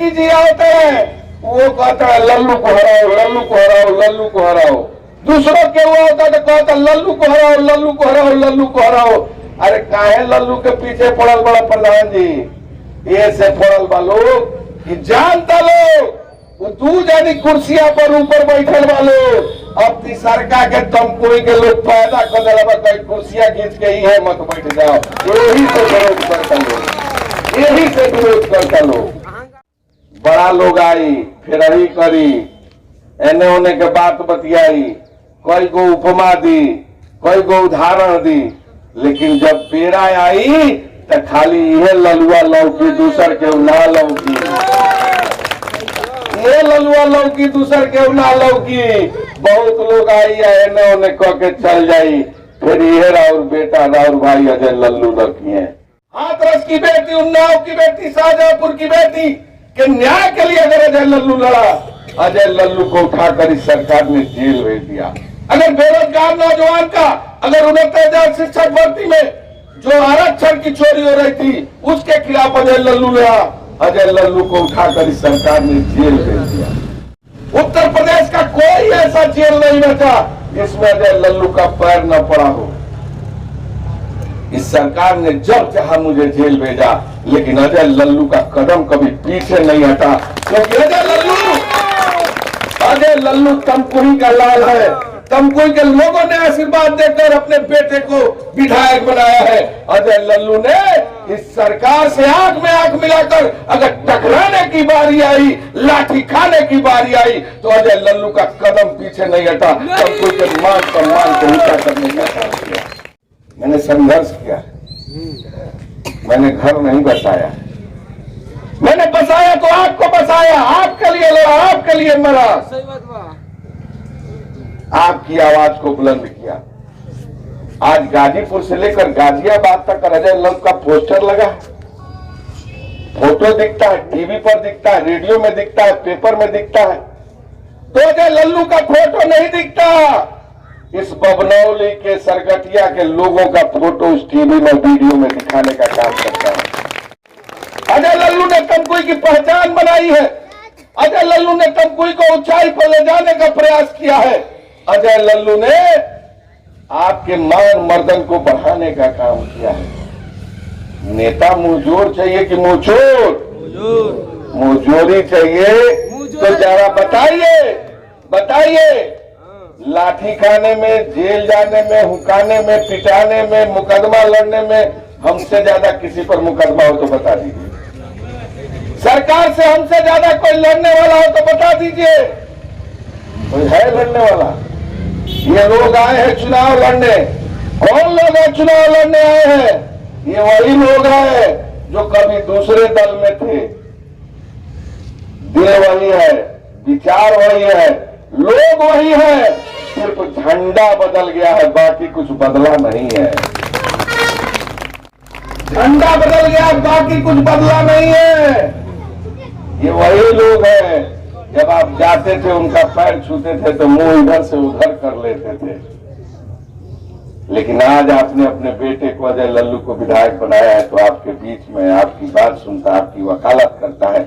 मोदी जी आते हैं, वो कहता है लल्लू को हराओ, लल्लू को हराओ, लल्लू को हराओ। दूसरों के हुआ होता तो कहता लल्लू को हराओ, लल्लू को हराओ, लल्लू को हराओ। अरे काहे लल्लू के पीछे पड़ल बड़ा प्रधान जी? ये से पड़ल वालो कि जानता लो तू जानी कुर्सिया पर ऊपर बैठल वालो, अब तीसरका के तमकुई के लोग पैदा कर दिला, कुर्सिया खींच के ही है मत बैठ जाओ। यही से विरोध करता लोग, यही से विरोध करता लोग। बड़ा लोग आई फिर रही करी, एने ओने के बात बतियाई, कोई को उपमा दी, कोई को उदाहरण दी, लेकिन जब बेड़ा आई तो खाली यह ललुआ लौकी, दूसर के ना लौकी, ये ललुआ लौकी दूसर के ना लौकी। बहुत लोग आई है एने ओने कह के चल जाई, फिर ये राउर बेटा राउर भाई अजय लल्लू लौकी है। हाथरस की बेटी, उन्नाव की बेटी, शाहजहांपुर की बेटी के न्याय के लिए अगर अजय लल्लू लड़ा, अजय लल्लू को उठाकर इस सरकार ने जेल भेज दिया। अगर बेरोजगार नौजवान का अगर 69,000 शिक्षक भर्ती में जो आरक्षण की चोरी हो रही थी उसके खिलाफ अजय लल्लू लड़ा, अजय लल्लू को उठाकर इस सरकार ने जेल भेज दिया। उत्तर प्रदेश का कोई ऐसा जेल नहीं बचा जिसमें अजय लल्लू का पैर न पड़ा हो। इस सरकार ने जब चाहा मुझे जेल भेजा, लेकिन अजय लल्लू का कदम कभी पीछे नहीं हटा, क्योंकि अजय लल्लू तमकुही का लाल है। तमकुही के लोगों ने आशीर्वाद देकर अपने बेटे को विधायक बनाया है। अजय लल्लू ने इस सरकार से आंख में आंख मिलाकर अगर टकराने की बारी आई, लाठी खाने की बारी आई, तो अजय लल्लू का कदम पीछे नहीं हटा। तमकुही के मान सम्मान को ऊंचा करने का काम किया। मैंने संघर्ष किया, मैंने घर नहीं बसाया, मैंने बसाया तो आपको बसाया, आपके लिए लड़ा, आपके लिए मरा, आपकी आवाज को बुलंद किया। आज गाजीपुर से लेकर गाजियाबाद तक अजय लल्लू का पोस्टर लगा, फोटो दिखता है, टीवी पर दिखता है, रेडियो में दिखता है, पेपर में दिखता है, तो अजय लल्लू का फोटो नहीं दिखता। इस बबनौली के सरगटिया के लोगों का फोटो उस टीवी में वीडियो में दिखाने का काम करता है। अजय लल्लू ने तमकुही की पहचान बनाई है। अजय लल्लू ने तमकुही को ऊंचाई पर ले जाने का प्रयास किया है। अजय लल्लू ने आपके मान मर्दन को बढ़ाने का काम किया है। नेता मुंहजोर चाहिए कि मुंहचोर? मुंहजोरी चाहिए तो जरा बताइए, बताइए। लाठी खाने में, जेल जाने में, हुकाने में, पिटाने में, मुकदमा लड़ने में हमसे ज्यादा किसी पर मुकदमा हो तो बता दीजिए। सरकार से हमसे ज्यादा कोई लड़ने वाला हो तो बता दीजिए। कोई है लड़ने वाला? ये लोग आए हैं चुनाव लड़ने। कौन लोग हैं चुनाव लड़ने आए हैं? ये वही लोग हैं जो कभी दूसरे दल में थे। दिल वही है, विचार वही है, लोग वही है, सिर्फ झंडा बदल गया है, बाकी कुछ बदला नहीं है। झंडा बदल गया, बाकी कुछ बदला नहीं है। ये वही लोग हैं, जब आप जाते थे उनका पैर छूते थे तो मुंह इधर से उधर कर लेते थे। लेकिन आज आपने अपने बेटे को अजय लल्लू को विधायक बनाया है, तो आपके बीच में आपकी बात सुनता, आपकी वकालत करता है,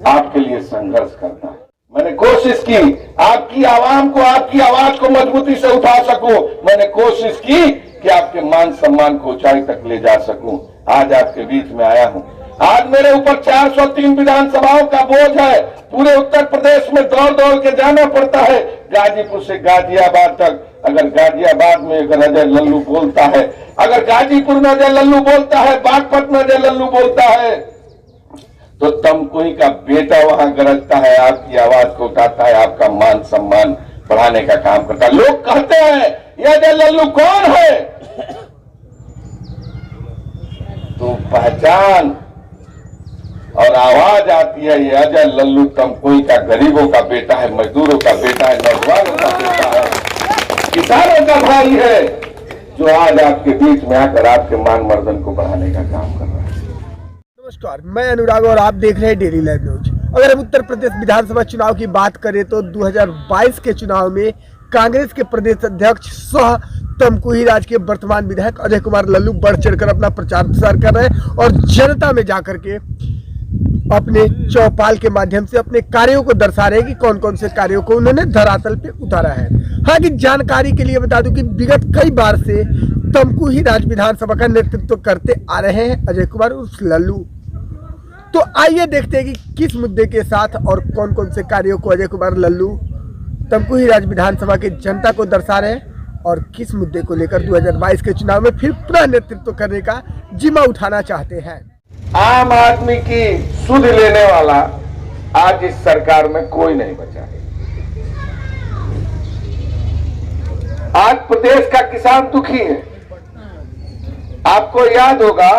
आपके लिए संघर्ष करता है। मैंने कोशिश की आपकी आवाम को, आपकी आवाज को मजबूती से उठा सकूं। मैंने कोशिश की कि आपके मान सम्मान को ऊंचाई तक ले जा सकूं। आज आपके बीच में आया हूं। आज मेरे ऊपर 403 विधानसभाओं का बोझ है। पूरे उत्तर प्रदेश में दौड़ दौड़ के जाना पड़ता है, गाजीपुर से गाजियाबाद तक। अगर गाजियाबाद में अगर अजय लल्लू बोलता है, अगर गाजीपुर में अजय लल्लू बोलता है, बागपत में अजय लल्लू बोलता है, तो तमकुही का बेटा वहां गरजता है, आपकी आवाज को उठाता है, आपका मान सम्मान बढ़ाने का काम करता है। लोग कहते हैं ये अजय लल्लू कौन है? तो पहचान और आवाज आती है, ये अजय लल्लू तमकुही का गरीबों का बेटा है, मजदूरों का बेटा है, नौजवानों का बेटा है, किसानों का भाई है, जो आज आपके बीच में आकर आपके मान मर्दन को बढ़ाने का काम कर रहा है। नमस्कार, मैं अनुराग और आप देख रहे हैं डेली लाइव न्यूज। अगर हम उत्तर प्रदेश विधानसभा चुनाव की बात करें तो 2022 के चुनाव में कांग्रेस के प्रदेश अध्यक्ष सह तमकुही राज के वर्तमान विधायक अजय कुमार लल्लू बढ़ चढ़कर अपना प्रचार प्रसार कर रहे हैं और जनता में जाकर के अपने चौपाल के माध्यम से अपने कार्यों को दर्शा रहे हैं कि कौन कौन से कार्यों को उन्होंने धरातल पे उतारा है। हालांकि जानकारी के लिए बता दूं कि विगत कई बार से तमकुही राज्य विधानसभा का नेतृत्व करते आ रहे हैं अजय कुमार उर्फ लल्लू। तो आइए देखते हैं कि किस मुद्दे के साथ और कौन कौन से कार्यों को अजय कुमार लल्लू तमकुही राज्य विधानसभा की जनता को दर्शा रहे हैं और किस मुद्दे को लेकर 2022 के चुनाव में फिर पुनः नेतृत्व करने का जिम्मा उठाना चाहते हैं। आम आदमी की सुध लेने वाला आज इस सरकार में कोई नहीं बचा है। आज प्रदेश का किसान दुखी है। आपको याद होगा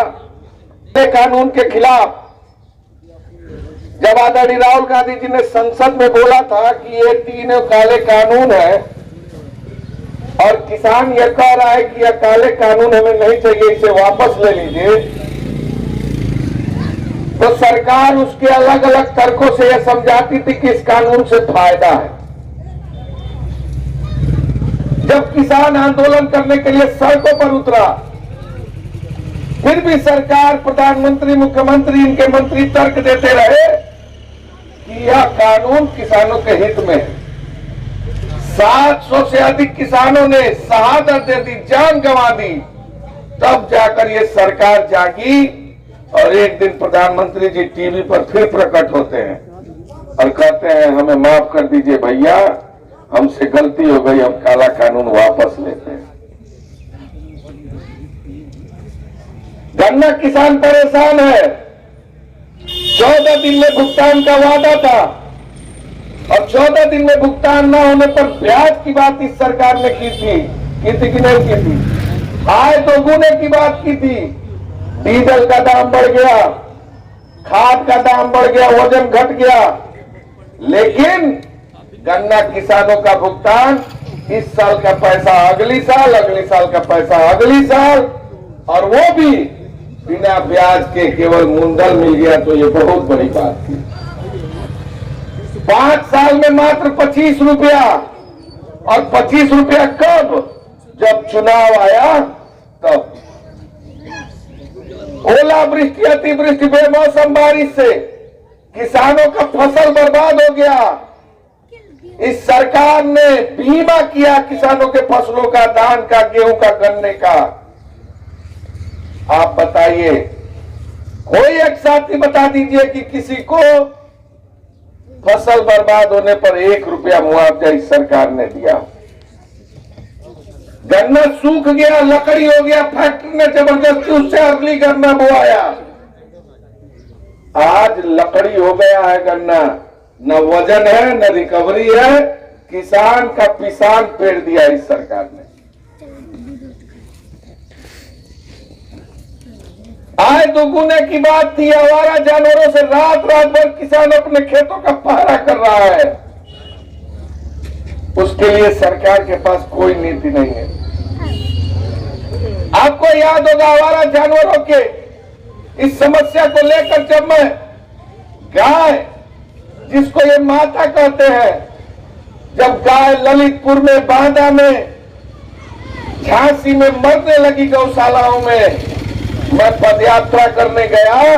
कानून के खिलाफ जब आदरणीय राहुल गांधी जी ने संसद में बोला था कि ये तीनों काले कानून है और किसान ये कह रहा है कि यह काले कानून हमें नहीं चाहिए, इसे वापस ले लीजिए, तो सरकार उसके अलग अलग तर्कों से यह समझाती थी कि इस कानून से फायदा है। जब किसान आंदोलन करने के लिए सड़कों पर उतरा, फिर भी सरकार, प्रधानमंत्री, मुख्यमंत्री, इनके मंत्री तर्क देते रहे कि यह कानून किसानों के हित में है। 700 से अधिक किसानों ने शहादत दे दी, जान गंवा दी, तब जाकर ये सरकार जागी और एक दिन प्रधानमंत्री जी टीवी पर फिर प्रकट होते हैं और कहते हैं हमें माफ कर दीजिए भैया, हमसे गलती हो गई, हम काला कानून वापस लेते हैं। गन्ना किसान परेशान है। 14 दिन में भुगतान का वादा था और 14 दिन में भुगतान न होने पर ब्याज की बात इस सरकार ने की थी कि नहीं की थी? आय दोगुने की बात की थी। डीजल का दाम बढ़ गया, खाद का दाम बढ़ गया, वजन घट गया, लेकिन गन्ना किसानों का भुगतान इस साल का पैसा अगली साल, अगले साल का पैसा अगली साल, और वो भी बिना ब्याज के केवल मुंदल मिल गया, तो ये बहुत बड़ी बात थी। 5 साल में मात्र 25 रुपया, और 25 रुपया कब? जब चुनाव आया तब। ओलावृष्टि, अतिवृष्टि, बेमौसम बारिश से किसानों का फसल बर्बाद हो गया। इस सरकार ने बीमा किया किसानों के फसलों का, धान का, गेहूं का, गन्ने का। आप बताइए, कोई एक साथी बता दीजिए कि किसी को फसल बर्बाद होने पर 1 रुपया मुआवजा इस सरकार ने दिया। गन्ना सूख गया, लकड़ी हो गया, फैक्ट्री ने जबरदस्ती उससे अगली गन्ना बोआया। आज लकड़ी हो गया है गन्ना, न वजन है न रिकवरी है, किसान का पिसान पेड़ दिया इस सरकार ने। आय दोगुने की बात थी, आवारा जानवरों से रात रात भर किसान अपने खेतों का पहरा कर रहा है। उसके लिए सरकार के पास कोई नीति नहीं है। आपको याद होगा आवारा जानवरों के इस समस्या को लेकर, जब मैं गाय, जिसको ये माता कहते हैं, जब गाय ललितपुर में, बांदा में, झांसी में मरने लगी गौशालाओं में, मैं पदयात्रा करने गया।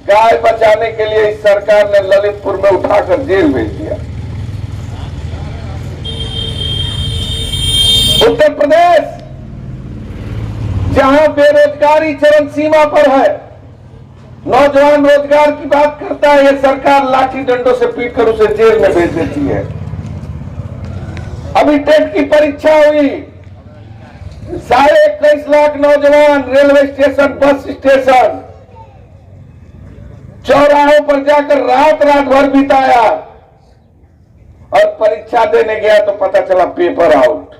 गाय बचाने के लिए इस सरकार ने ललितपुर में उठाकर जेल भेज दिया। उत्तर प्रदेश, जहां बेरोजगारी चरम सीमा पर है, नौजवान रोजगार की बात करता है, यह सरकार लाठी डंडों से पीटकर उसे जेल में भेज देती है। अभी टेट की परीक्षा हुई, 21.5 लाख नौजवान रेलवे स्टेशन, बस स्टेशन, चौराहों पर जाकर रात रात भर बिताया और परीक्षा देने गया तो पता चला पेपर आउट।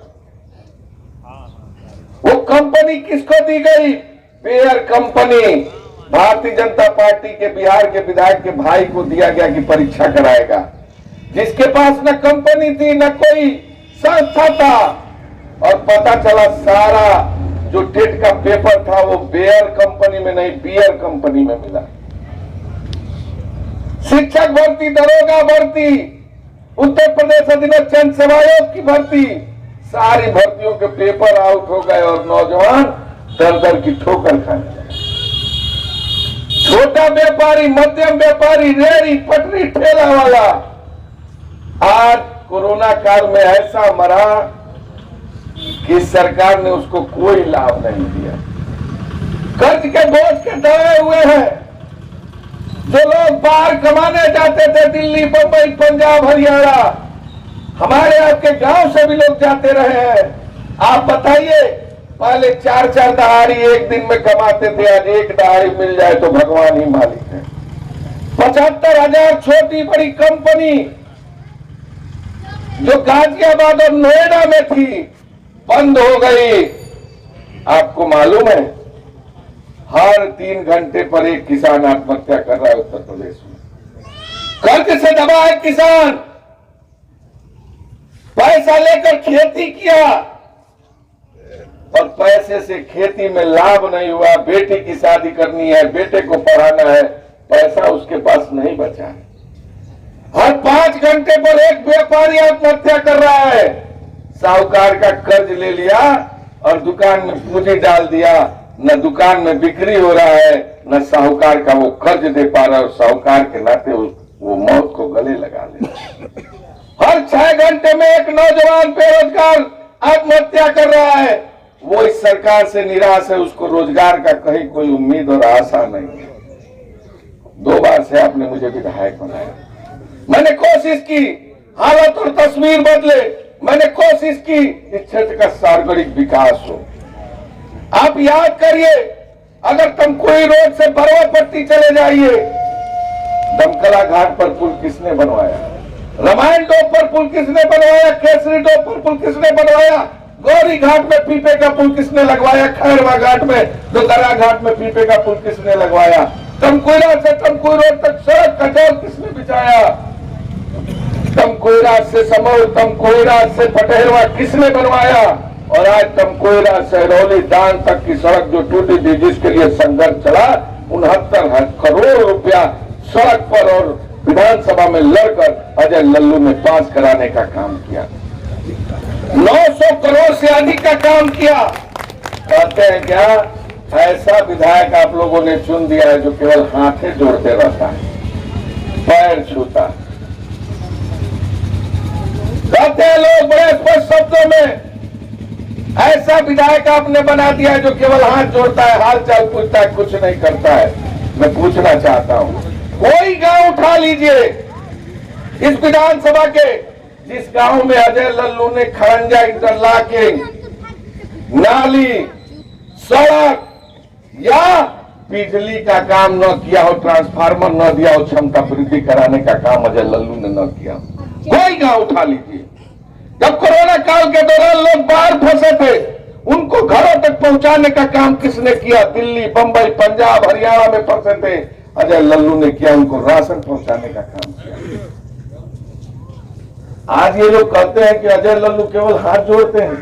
वो कंपनी किसको दी गई? Bear company, Bharatiya Janata party के बिहार के विधायक के भाई को दिया गया कि परीक्षा कराएगा, जिसके पास न कंपनी थी न कोई संस्था था। और पता चला सारा जो टेट का पेपर था वो बेयर कंपनी में नहीं, बियर कंपनी में मिला। शिक्षक भर्ती, दरोगा भर्ती, उत्तर प्रदेश अधीनस्थ चंद सेवा आयोग की भर्ती, सारी भर्तियों के पेपर आउट हो गए और नौजवान दर दर की ठोकर खाने लगे। छोटा व्यापारी, मध्यम व्यापारी, रेहड़ी पटरी ठेला वाला आज कोरोना काल में ऐसा मरा कि सरकार ने उसको कोई लाभ नहीं दिया। कर्ज के बोझ के दबे हुए हैं। जो लोग बाहर कमाने जाते थे, दिल्ली, बंबई, पंजाब, हरियाणा, हमारे आपके गांव से भी लोग जाते रहे हैं। आप बताइए, पहले 4-4 दहाड़ी एक दिन में कमाते थे, आज एक दहाड़ी मिल जाए तो भगवान ही मालिक है। 75,000 छोटी बड़ी कंपनी जो गाजियाबाद और नोएडा में थी बंद हो गई। आपको मालूम है, हर 3 घंटे पर एक किसान आत्महत्या कर रहा है उत्तर प्रदेश में। कर्ज से दबा है किसान, पैसा लेकर खेती किया और पैसे से खेती में लाभ नहीं हुआ। बेटी की शादी करनी है, बेटे को पढ़ाना है, पैसा उसके पास नहीं बचा है। हर 5 घंटे पर एक व्यापारी आत्महत्या कर रहा है। साहूकार का कर्ज ले लिया और दुकान में पूंजी डाल दिया, न दुकान में बिक्री हो रहा है, न साहूकार का वो कर्ज दे पा रहा है, और साहूकार के नाते वो मौत को गले लगा ले। हर 6 घंटे में एक नौजवान बेरोजगार आत्महत्या कर रहा है। वो इस सरकार से निराश है, उसको रोजगार का कहीं कोई उम्मीद और आशा नहीं है। 2 बार से आपने मुझे विधायक बनाया, मैंने कोशिश की हालत और तस्वीर बदले, मैंने कोशिश की इस क्षेत्र का सार्वजनिक विकास हो। आप याद करिए, अगर तमकुही रोड से बरवा पट्टी चले जाइए, दमकला घाट पर पुल किसने बनवाया? रामायण डोब पर पुल किसने बनवाया? केसरी डोब पर पुल किसने बनवाया? गौरी घाट में पीपे का पुल किसने लगवाया? खैरवा घाट में, दोदरा घाट में पीपे का पुल किसने लगवाया? तमकुहीरा से तमकुही रोड तक सड़क का जाल किसने बिछाया? तमकुहीरा से समौर, तमकुहीरा से पटेरवा किसने बनवाया? और आज तमकुहीरा से रौली दान तक की सड़क जो टूटी थी, जिसके लिए संघर्ष चला, 69 करोड़ रुपया सड़क पर और विधानसभा में लड़कर अजय लल्लू ने पास कराने का काम किया। 900 करोड़ से अधिक का काम किया। कहते हैं क्या, ऐसा विधायक आप लोगों ने चुन दिया है जो केवल हाथें जोड़ते रहता है, पैर छूता। कहते हैं लोग बड़े स्पष्ट शब्दों में, ऐसा विधायक आपने बना दिया है जो केवल हाथ जोड़ता है, हाल चाल पूछता है, कुछ नहीं करता है। मैं पूछना चाहता हूं, कोई गांव उठा लीजिए इस विधानसभा के, जिस गांव में अजय लल्लू ने खरंजा, इंटरलॉकिंग, नाली, सड़क या बिजली का काम न किया हो, ट्रांसफार्मर न दिया हो, क्षमता वृद्धि कराने का काम अजय लल्लू ने न किया। कोई गांव उठा लीजिए। जब कोरोना काल के दौरान लोग बाहर फंसे थे, उनको घरों तक पहुंचाने का काम किसने किया? दिल्ली, बंबई, पंजाब, हरियाणा में फंसे थे, अजय लल्लू ने किया, उनको राशन पहुंचाने का काम किया। आज ये लोग कहते हैं कि अजय लल्लू केवल हाथ जोड़ते हैं।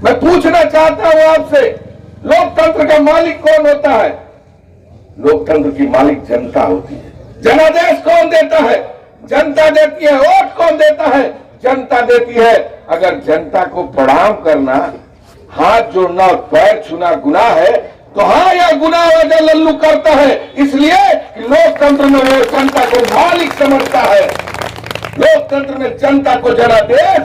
मैं पूछना चाहता हूं आपसे, लोकतंत्र का मालिक कौन होता है? लोकतंत्र की मालिक जनता होती है। जनादेश कौन देता है? जनता देती है। वोट कौन देता है? जनता देती है। अगर जनता को प्रणाम करना, हाथ जोड़ना और पैर छूना गुनाह है, तो हाँ, यह गुनाह अजय लल्लू करता है, इसलिए कि लोकतंत्र में वो जनता को मालिक समझता है। लोकतंत्र में जनता को जनादेश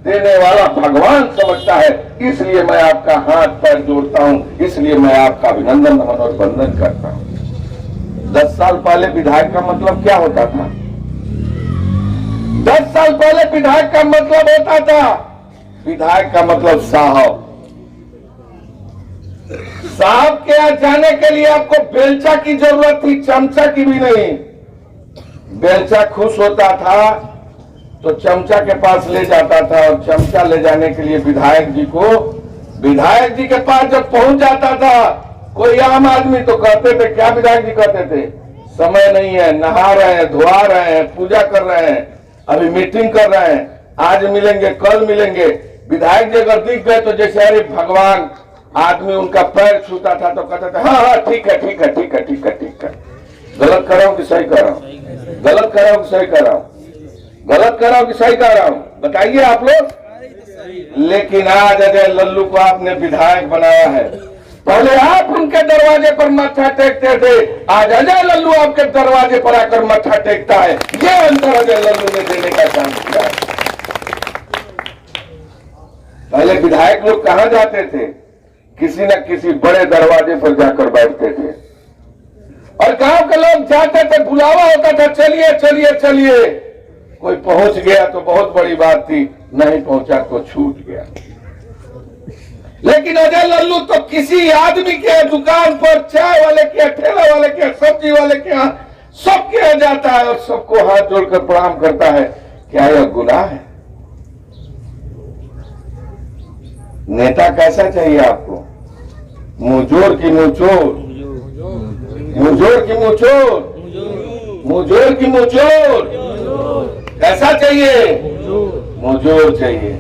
देने वाला भगवान समझता है। इसलिए मैं आपका हाथ पैर जोड़ता हूं, इसलिए मैं आपका अभिनंदन नमन और वंदन करता हूं। 10 साल पहले विधायक का मतलब क्या होता था? 10 साल पहले विधायक का मतलब होता था, विधायक का मतलब साहब। साहब के यहाँ जाने के लिए आपको बेलचा की जरूरत थी, चमचा की भी नहीं। बेलचा खुश होता था तो चमचा के पास ले जाता था, और चमचा ले जाने के लिए विधायक जी के पास जब पहुंच जाता था कोई आम आदमी, तो कहते थे, क्या विधायक जी कहते थे? समय नहीं है, नहा रहे हैं, धुआ रहे हैं, पूजा कर रहे हैं, अभी मीटिंग कर रहे हैं, आज मिलेंगे, कल मिलेंगे। विधायक जी अगर दिख गए तो जैसे अरे भगवान, आदमी उनका पैर छूता था तो कहते थे, हाँ हाँ ठीक है ठीक है ठीक है ठीक है ठीक है। गलत कर रहा हूं कि सही कर रहा हूं? गलत कर रहा हूं कि सही कर रहा हूं? गलत कर रहा हूं कि सही कर रहा हूं? बताइए आप लोग। लेकिन आज अजय लल्लू को आपने विधायक बनाया है, पहले आप उनके दरवाजे पर मत्था टेकते थे, आज अजय लल्लू आपके दरवाजे पर आकर मत्था टेकता है। ये अंतर अजय लल्लू ने देने का काम किया। पहले विधायक लोग कहां जाते थे? किसी न किसी बड़े दरवाजे पर जाकर बैठते थे और गांव के लोग जाते थे, बुलावा होता था, चलिए चलिए चलिए। कोई पहुंच गया तो बहुत बड़ी बात थी, नहीं पहुंचा तो छूट गया। लेकिन अजय लल्लू तो किसी आदमी के दुकान पर, चाय वाले के, ठेला वाले के, सब्जी वाले के यहाँ सबके यहाँ जाता है और सबको हाथ जोड़कर प्रणाम करता है। क्या यह गुनाह है? नेता कैसा चाहिए आपको? मुंहजोर की मुंहचोर, मुंहजोर की मुंहचोर, मुंहजोर की मुंहचोर। कैसा चाहिए? मुंहजोर चाहिए।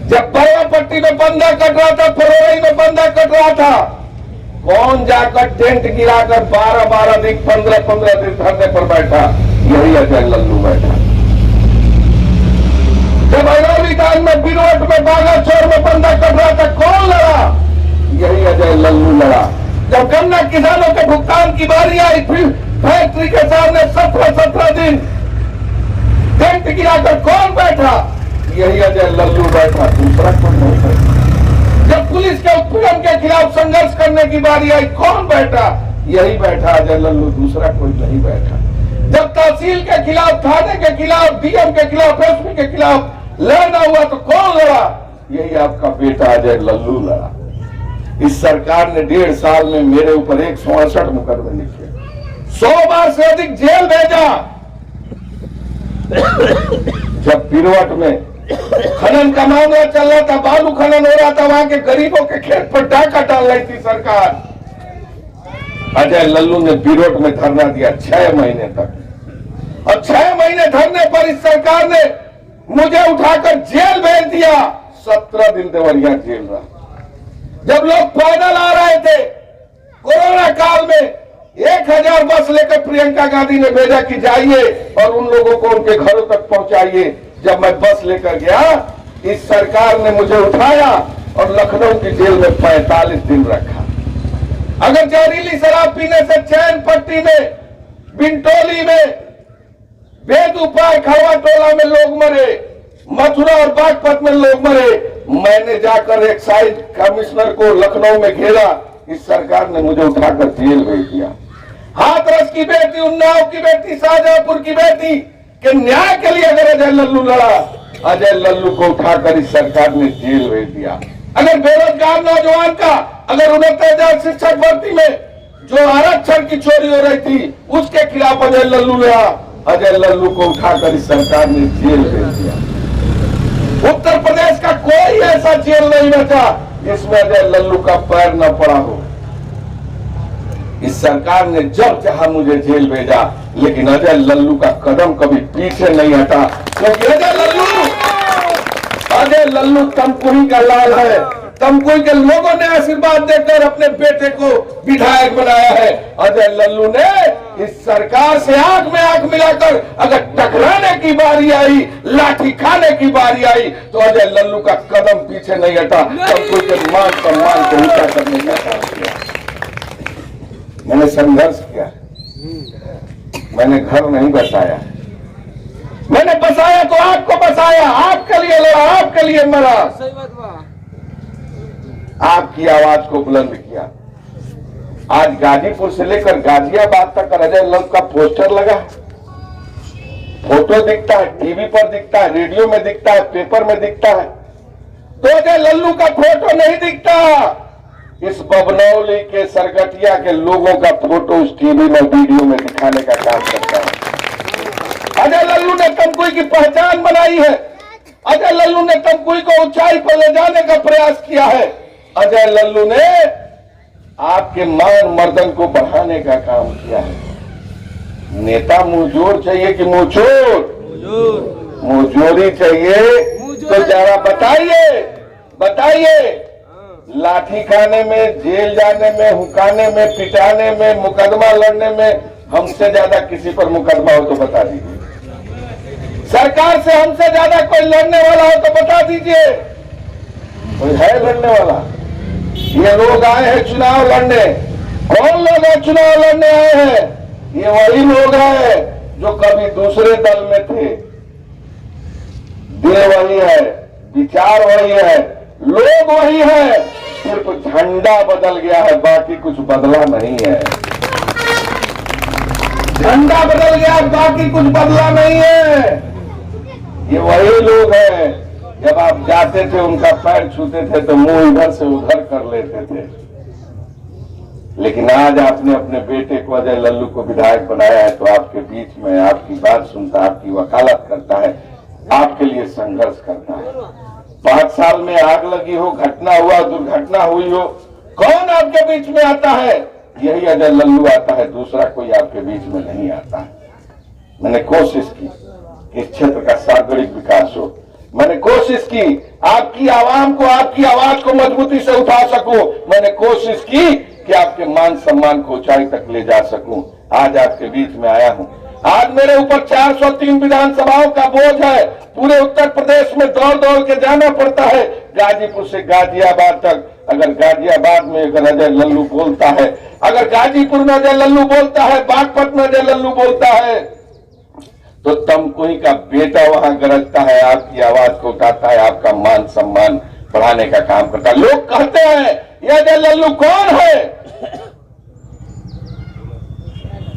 जब बरापट्टी में बंदा कट रहा था, फरवरी में बंदा कट रहा था, कौन जाकर टेंट गिराकर 12-12 दिन, 15-15 दिन धरने पर बैठा? यही अजय लल्लू बैठा। जब अरौली दान में, बिरवट में, बागाचौर में बंदा कट रहा था, कौन लड़ा? यही अजय लल्लू लड़ा। जब गन्ना किसानों के भुगतान की बारी आई, फिर फैक्ट्री के सामने 17-17 दिन टेंट गिराकर कौन बैठा? यही अजय लल्लू बैठा, दूसरा कोई नहीं बैठा। जब पुलिस के उत्पीड़न के खिलाफ संघर्ष करने की बारी आई, कौन बैठा? यही बैठा अजय लल्लू, दूसरा कोई नहीं बैठा। जब तहसील के खिलाफ, थाने के खिलाफ, डीएम के खिलाफ, एसपी के खिलाफ लड़ना हुआ तो कौन लड़ा? यही आपका बेटा अजय लल्लू लड़ा। इस सरकार ने 1.5 साल में मेरे ऊपर 168 मुकदमे लिखे, 100 बार से अधिक जेल भेजा। जब बिरवट में खनन का मामला चल रहा था, बालू खनन हो रहा था, वहां के गरीबों के खेत पर डाका डाल रही थी सरकार, अजय लल्लू ने बिरवट में धरना दिया 6 महीने तक। और 6 महीने धरने पर इस सरकार ने मुझे उठाकर जेल भेज दिया। 17 दिन देवरिया जेल रहा। जब लोग पैदल आ रहे थे कोरोना काल में, 1000 बस लेकर प्रियंका गांधी ने भेजा कि जाइए और उन लोगों को उनके घरों तक पहुंचाइए। जब मैं बस लेकर गया, इस सरकार ने मुझे उठाया और लखनऊ की जेल में 45 दिन रखा। अगर जहरीली शराब पीने से चैन पट्टी में, बिंटोली में, बेदुपाय खड़वा टोला में लोग मरे, मथुरा और बागपत में लोग मरे, मैंने जाकर एक्साइज कमिश्नर को लखनऊ में घेरा, इस सरकार ने मुझे उठाकर जेल भेज दिया। हाथरस की बेटी, उन्नाव की बेटी, शाहजहांपुर की बेटी के न्याय के लिए अगर अजय लल्लू लड़ा, अजय लल्लू को उठाकर इस सरकार ने जेल भेज दिया। अगर बेरोजगार नौजवान का, अगर 69,000 शिक्षक भर्ती में जो आरक्षण की चोरी हो रही थी, उसके खिलाफ अजय लल्लू लड़ा, अजय लल्लू को उठाकर इस सरकार ने जेल भेज दिया। उत्तर प्रदेश का कोई ऐसा जेल नहीं बचा जिसमें अजय लल्लू का पैर न पड़ा हो। इस सरकार ने जब चाहा मुझे जेल भेजा, लेकिन अजय लल्लू का कदम कभी पीछे नहीं हटा, क्योंकि अजय लल्लू तमकुही का लाल है। तमकुही के लोगों ने आशीर्वाद देकर अपने बेटे को विधायक बनाया है। अजय लल्लू ने इस सरकार से आंख में आंख मिलाकर अगर टकराने की बारी आई, लाठी खाने की बारी आई, तो अजय लल्लू का कदम पीछे नहीं हटा। तमकुही के मान सम्मान को ऊंचा करने का काम किया। मैंने संघर्ष किया, मैंने घर नहीं बसाया, मैंने बसाया तो आपको बसाया, आपके लिए लड़ा, आपके लिए मरा, आपकी आवाज को बुलंद किया। आज गाजीपुर से लेकर गाजियाबाद तक अजय लल्लू का पोस्टर लगा, फोटो दिखता है, टीवी पर दिखता है, रेडियो में दिखता है, पेपर में दिखता है, तो अजय लल्लू का फोटो नहीं दिखता। इस बबनौली के सरगटिया के लोगों का फोटो उस टीवी में, वीडियो में दिखाने का काम करता है। अजय लल्लू ने तमकुही की पहचान बनाई है। अजय लल्लू ने तमकुही को ऊंचाई पर ले जाने का प्रयास किया है। अजय लल्लू ने आपके मान मर्दन को बढ़ाने का काम किया है। नेता मुंहजोर चाहिए कि मुंहचोर? मुंहजोरी चाहिए तो जरा बताइए, बताइए। लाठी खाने में, जेल जाने में, हुकाने में, पिटाने में, मुकदमा लड़ने में हमसे ज्यादा किसी पर मुकदमा हो तो बता दीजिए। सरकार से हमसे ज्यादा कोई लड़ने वाला हो तो बता दीजिए। कोई है लड़ने वाला? ये लोग आए हैं चुनाव लड़ने। कौन लोग हैं चुनाव लड़ने आए हैं? ये वही लोग हैं जो कभी दूसरे दल में थे। दिल वही है, विचार वही है, लोग वही है, सिर्फ झंडा बदल गया है, बाकी कुछ बदला नहीं है। झंडा बदल गया, बाकी कुछ बदला नहीं है। ये वही लोग हैं, जब आप जाते थे उनका पैर छूते थे तो मुंह इधर से उधर कर लेते थे। लेकिन आज आपने अपने बेटे को अजय लल्लू को विधायक बनाया है, तो आपके बीच में आपकी बात सुनता है, आपकी वकालत करता है, आपके लिए संघर्ष करता है। 5 साल में आग लगी हो, घटना हुआ, दुर्घटना हुई हो, कौन आपके बीच में आता है? यही अजय लल्लू आता है, दूसरा कोई आपके बीच में नहीं आता है। मैंने कोशिश की कि इस क्षेत्र का सर्वांगीण विकास हो। मैंने कोशिश की आपकी आवाम को, आपकी आवाज को मजबूती से उठा सकूं। मैंने कोशिश की कि आपके मान सम्मान को ऊंचाई तक ले जा सकूं। आज आपके बीच में आया हूं। आज मेरे ऊपर 403 विधानसभाओं का बोझ है। पूरे उत्तर प्रदेश में दौड़ दौड़ के जाना पड़ता है, गाजीपुर से गाजियाबाद तक। अगर गाजियाबाद में अगर अजय लल्लू बोलता है, अगर गाजीपुर में अजय लल्लू बोलता है, बागपत में अजय लल्लू बोलता है, तो तमकुही का बेटा वहां गरजता है, आपकी आवाज को उठाता है, आपका मान सम्मान बढ़ाने का काम करता है। लोग कहते हैं ये अजय लल्लू कौन है?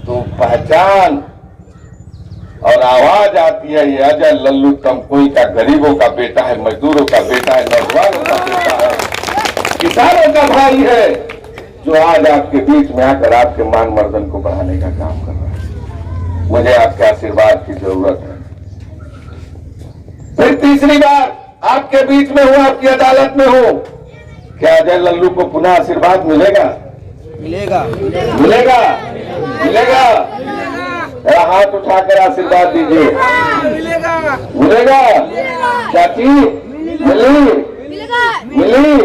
तो पहचान और आवाज आती है, ये अजय लल्लू तमकुही का गरीबों का बेटा है, मजदूरों का बेटा है, नौजवानों का बेटा है, किसानों का भाई है, जो आज आपके बीच में आकर आपके मान मर्दन को बढ़ाने का काम कर रहा है। मुझे आपके आशीर्वाद की जरूरत है। फिर तीसरी बार आपके बीच में हूं, आपकी अदालत में हूं। क्या अजय लल्लू को पुनः आशीर्वाद मिलेगा? मिलेगा। मिलेगा? मिलेगा? जरा हाथ उठाकर आशीर्वाद दीजिए। मिलेगा। मिलेगा? चाची मिली? मिली?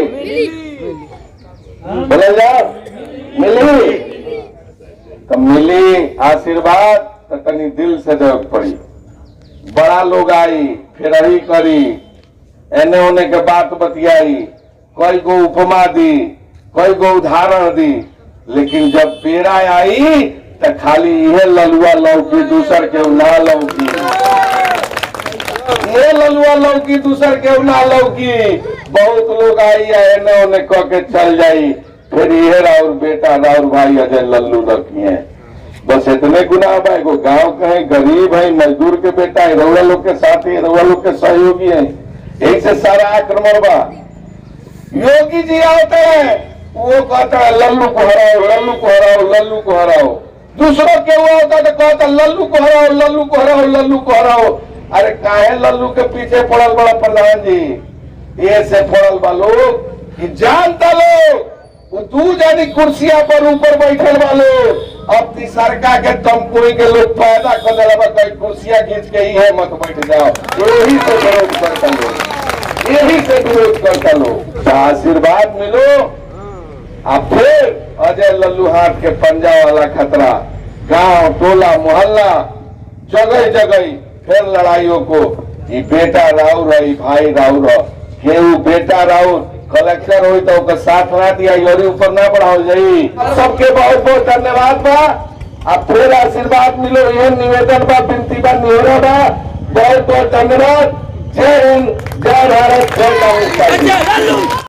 बोले जाओ, मिली? तो मिली आशीर्वाद तो तनी दिल से जरूरत पड़ी। बड़ा लोग आई, फिर रही करी, एने होने के बात बतियाई, कोई को उपमा दी, कोई को उदाहरण दी, लेकिन जब बेरा आई तो खाली यह ललुआ लौकी, दूसर के ना लौकी, ये ललुआ लौकी, दूसर के ना लौकी। बहुत लोग आई एने होने कह के चल जाई, फिर यह राउर बेटा, राउर भाई अजय लल्लू लौकी है। बस इतने गुनाह भाई को गांव कहे गरीब है, मजदूर के बेटा है, रउआ लोग के साथी, रउआ लोग के सहयोगी है, एक से सारा आक्रमण बा। योगी जी आते हैं, वो कहता है लल्लू को हराओ, लल्लू को हराओ, लल्लू को हराओ। दूसरों के हुआ होता तो कहता लल्लू को हराओ, लल्लू को हराओ, लल्लू को हराओ। अरे काहे लल्लू के पीछे पड़ल बड़ा प्रधान जी? ये से पड़ल बा लोग कि जानता लोग वो 2 जानी कुर्सियां पर ऊपर बैठल वाले, अब तीसरका के तमकुही के लोग पैदा कर दिला, कई कुर्सियां खींच के ही है मत बैठ जाओ। यही से विरोध करता लोग, यही से विरोध करता लोग। आशीर्वाद मिलो, अब फिर अजय लल्लू हाथ के पंजा वाला खतरा, गांव टोला मोहल्ला जगह जगह फिर लड़ाइयों को, ये बेटा राउर है, भाई राउर है, केहू बेटा राउर कलेक्टर हुई तो साथ ना दिया, योरी ऊपर ना बढ़ाओ जाई। सबके बहुत बहुत धन्यवाद बा। अब फिर आशीर्वाद मिलो, यह निवेदन बा, विनती बा, निहोरा बा। बहुत बहुत धन्यवाद। जय हिंद, जय भारत, जय कांग्रेस।